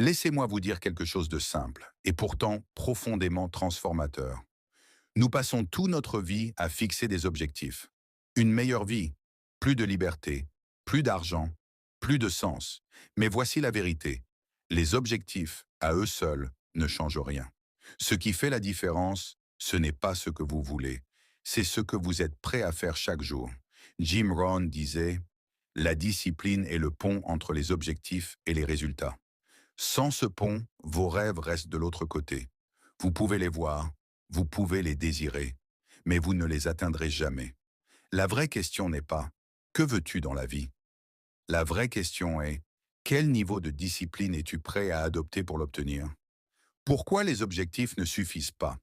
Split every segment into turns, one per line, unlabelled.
Laissez-moi vous dire quelque chose de simple, et pourtant profondément transformateur. Nous passons toute notre vie à fixer des objectifs. Une meilleure vie, plus de liberté, plus d'argent, plus de sens. Mais voici la vérité. Les objectifs, à eux seuls, ne changent rien. Ce qui fait la différence, ce n'est pas ce que vous voulez, c'est ce que vous êtes prêt à faire chaque jour. Jim Rohn disait, la discipline est le pont entre les objectifs et les résultats. Sans ce pont, vos rêves restent de l'autre côté. Vous pouvez les voir, vous pouvez les désirer, mais vous ne les atteindrez jamais. La vraie question n'est pas « Que veux-tu dans la vie ?» La vraie question est « Quel niveau de discipline es-tu prêt à adopter pour l'obtenir ?» Pourquoi les objectifs ne suffisent pas?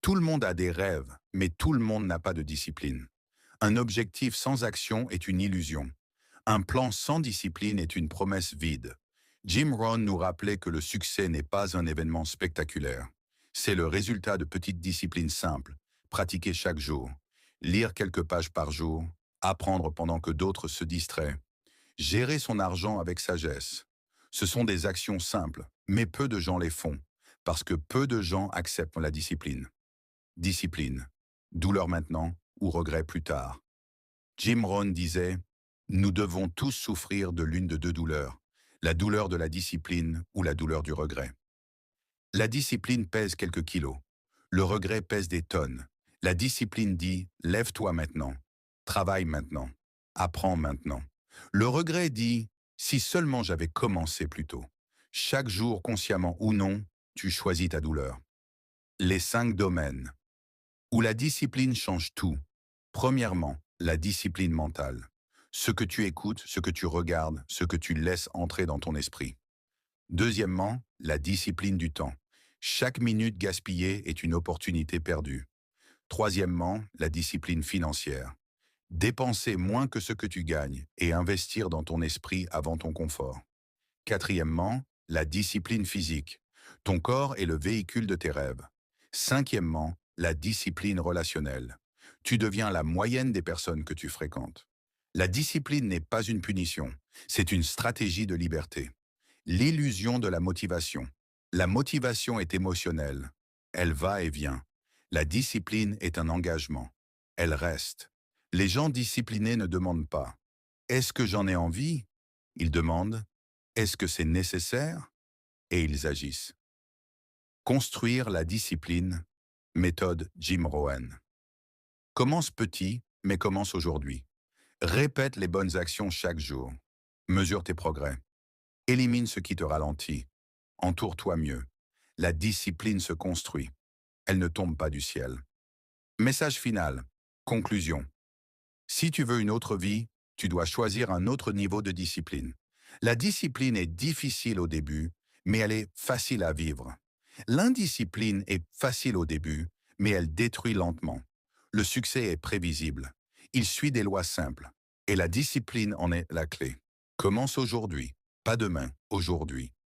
Tout le monde a des rêves, mais tout le monde n'a pas de discipline. Un objectif sans action est une illusion. Un plan sans discipline est une promesse vide. Jim Rohn nous rappelait que le succès n'est pas un événement spectaculaire. C'est le résultat de petites disciplines simples, pratiquées chaque jour. Lire quelques pages par jour, apprendre pendant que d'autres se distraient, gérer son argent avec sagesse. Ce sont des actions simples, mais peu de gens les font, parce que peu de gens acceptent la discipline. Discipline, douleur maintenant ou regret plus tard. Jim Rohn disait « Nous devons tous souffrir de l'une de deux douleurs, la douleur de la discipline ou la douleur du regret. La discipline pèse quelques kilos, le regret pèse des tonnes. La discipline dit « Lève-toi maintenant, travaille maintenant, apprends maintenant ». Le regret dit « Si seulement j'avais commencé plus tôt ». Chaque jour, consciemment ou non, tu choisis ta douleur. Les 5 domaines où la discipline change tout. Premièrement, la discipline mentale. Ce que tu écoutes, ce que tu regardes, ce que tu laisses entrer dans ton esprit. Deuxièmement, la discipline du temps. Chaque minute gaspillée est une opportunité perdue. Troisièmement, la discipline financière. Dépenser moins que ce que tu gagnes et investir dans ton esprit avant ton confort. Quatrièmement, la discipline physique. Ton corps est le véhicule de tes rêves. Cinquièmement, la discipline relationnelle. Tu deviens la moyenne des personnes que tu fréquentes. La discipline n'est pas une punition, c'est une stratégie de liberté. L'illusion de la motivation. La motivation est émotionnelle. Elle va et vient. La discipline est un engagement. Elle reste. Les gens disciplinés ne demandent pas « Est-ce que j'en ai envie ?» Ils demandent « Est-ce que c'est nécessaire ?» Et ils agissent. Construire la discipline, méthode Jim Rohn. Commence petit, mais commence aujourd'hui. Répète les bonnes actions chaque jour. Mesure tes progrès. Élimine ce qui te ralentit. Entoure-toi mieux. La discipline se construit. Elle ne tombe pas du ciel. Message final. Conclusion. Si tu veux une autre vie, tu dois choisir un autre niveau de discipline. La discipline est difficile au début, mais elle est facile à vivre. L'indiscipline est facile au début, mais elle détruit lentement. Le succès est prévisible. Il suit des lois simples. Et la discipline en est la clé. Commence aujourd'hui, pas demain, aujourd'hui.